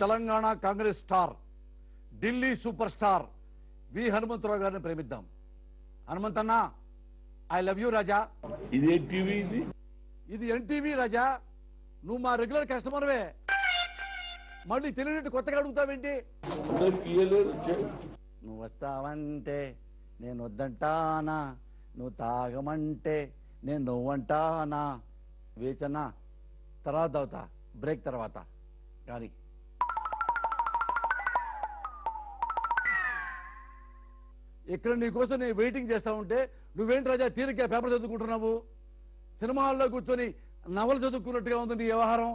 Telangana Congress star, Delhi super star V Hanumantharao గారిని ప్రేమిద్దాం. Hanumanthanna, I love you రాజా. ఇది ఎన్టీవీ రాజా. నువ్వు మా రెగ్యులర్ కస్టమర్వే. మళ్ళీ తెలియనట్టు కొత్తగా అడుగుతావేంటి? నువ్వు వస్తావంటే నేను వద్దంటానా, నువ్వు తాగమంటే నేను నువ్వంటానా. వేచన్నా, తర్వాత అవుతా, బ్రేక్ తర్వాత. కానీ ఇక్కడ నీకోసం నేను వెయిటింగ్ చేస్తా ఉంటే నువ్వేంటి రాజా తీరిగ్గా పేపర్ చదువుకుంటున్నావు? సినిమా హాల్లో కూర్చొని నవలు చదువుకున్నట్టుగా ఉంది నీ వ్యవహారం.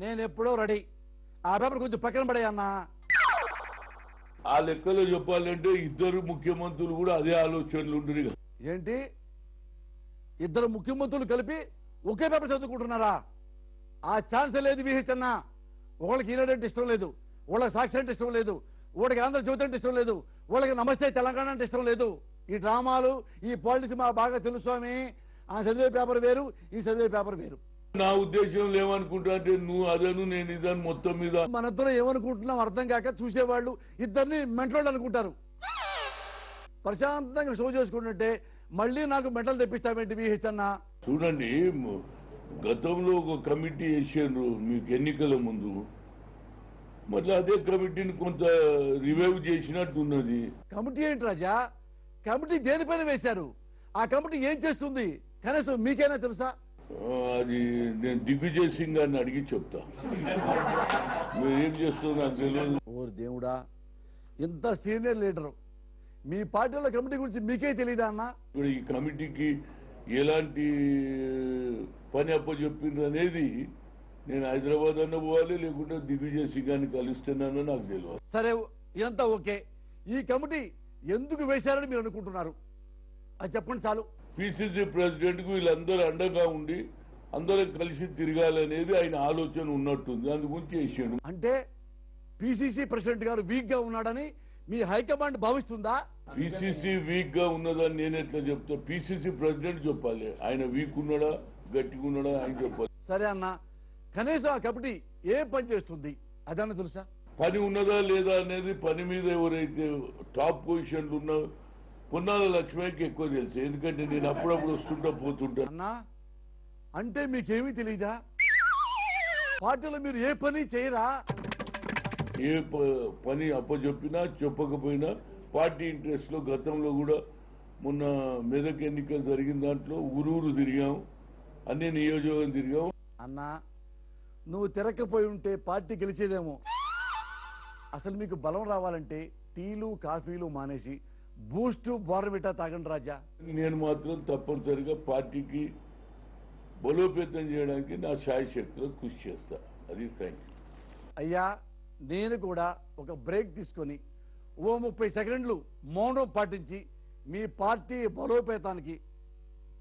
నేను ఎప్పుడో రెడీ. ఆ పేపర్ కొంచెం పక్కన పడేయన్నా. ఆ లెక్కలో చెప్పాలంటే ఇద్దరు ముఖ్యమంత్రులు కూడా అదే ఆలోచనలు ఉంటుంది. ఏంటి, ఇద్దరు ముఖ్యమంత్రులు కలిపి ఒకే పేపర్ చదువుకుంటున్నారా? ఆ ఛాన్స్ లేదు విహెచ్ అన్న. ఒకళ్ళకి ఈనాడు అంటే ఇష్టం లేదు, వాళ్ళకి సాక్షి అంటే ఇష్టం లేదు, వాళ్ళకి ఆంధ్రజ్యోతి అంటే ఇష్టం లేదు, వాళ్ళకి నమస్తే తెలంగాణ అంటే ఇష్టం లేదు. ఈ డ్రామాలు, ఈ పాలిటిక్స్ మాకు బాగా తెలుసు స్వామి. ఆ చదివే పేపర్ వేరు, ఈ చదివే పేపర్ వేరు. నా ఉద్దేశం ఏమనుకుంటా అంటే నువ్వు అదను నేను ఇదని మొత్తం మీద మనిద్దరం ఏమనుకుంటున్నాం అర్థం కాక చూసేవాళ్ళు ఇద్దరిని మెంటలోళ్ళు అనుకుంటారు. ప్రశాంతంగా షో చేసుకుంటుంటే మళ్ళీ నాకు మెంటలు తెప్పిస్తావేంటి విహెచ్ అన్న? చూడండి, గతంలో ఒక కమిటీ వేసారు మీకు ఎన్నికల ముందు. మళ్ళీ అదే కమిటీని కొంత రివైవ్ చేసినట్టున్నది. కమిటీ ఏంటి రాజా? కమిటీ దేనిపైన వేశారు? ఆ కమిటీ ఏం చేస్తుంది కనీసం మీకైనా తెలుసా? అది నేను దిగ్విజయ్ సింగ్ గారిని అడిగి చెప్తా. మీరేం చేస్తున్నారు నాకు తెలియదు. ఓరు దేవుడా, ఇంత సీనియర్ లీడరు, మీ పార్టీలో కమిటీ గురించి మీకే తెలియదా అన్న? ఇప్పుడు ఈ కమిటీకి ఎలాంటి పని అప్పచెప్పిండ్రు అనేది నేను హైదరాబాద్ అన్న పోవాలి, లేకుంటే దిగ్విజయ్ సింగ్ గారిని కలుస్తున్నానో నాకు తెలియదు. సరే, ఇదంతా ఓకే. ఈ కమిటీ ఎందుకు వేశారని మీరు అనుకుంటున్నారు? అది చెప్పండి చాలు. పిసిసి ప్రెసిడెంట్ కు వీళ్ళందరూ అండగా ఉండి అందరం కలిసి తిరగాలనేది ఆయన ఆలోచన ఉన్నట్టుంది. అందు గురించి చేసాడు. అంటే పిసిసి ప్రెసిడెంట్ గారు వీక్ గా ఉన్నాడని మీ హైకమాండ్ భావిస్తుందా? పిసిసి వీక్ గా ఉన్నదని నేను ఎట్లా చెప్తా? పిసిసి ప్రెసిడెంట్ చెప్పాలి ఆయన వీక్ ఉన్నాడా గట్టిగా ఉన్నాడా ఆయన చెప్పాలి. సరే అన్న, కనీసం ఆ కమిటీ ఏం పని చేస్తుంది అదన్నా తెలుసా? పని ఉన్నదా లేదా అనేది పని మీద ఎవరైతే టాప్ పొజిషన్లు ఉన్నా పొన్నాల లక్ష్మయ్యకి ఎక్కువ తెలుసు. ఎందుకంటే నేను అప్పుడప్పుడు వస్తుంటా పోతుంటా. అన్నా, అంటే మీకేమీ తెలీదా? పార్టీలో మీరు ఏ పని చేయరా? ఏ పని అప్పచెప్పినా చెప్పకపోయినా పార్టీ ఇంట్రెస్ట్ లో గతంలో కూడా మొన్న మెదక్ ఎన్నికలు జరిగిన దాంట్లో ఊరూరు తిరిగాం, అన్ని నియోజకవర్గం తిరిగాం. అన్నా, నువ్వు తిరగకపోయి ఉంటే పార్టీ గెలిచేదేమో. అసలు మీకు బలం రావాలంటే టీలు కాఫీలు మానేసి బూస్ట్ బోర్నవిటా తాగండి రాజా. నేను మాత్రం తప్పనిసరిగా పార్టీకి బలోపేతం చేయడానికి నా శాయశక్తిలో కృషి చేస్తా. అది థ్యాంక్ యూ. అయ్యా, నేను కూడా ఒక బ్రేక్ తీసుకొని ఓ 30 సెకండ్లు మౌనం పాటించి మీ పార్టీ బలోపేతానికి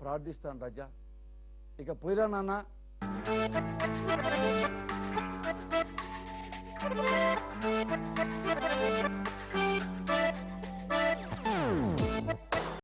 ప్రార్థిస్తాను రాజా. ఇక పోయిరా నాన్న.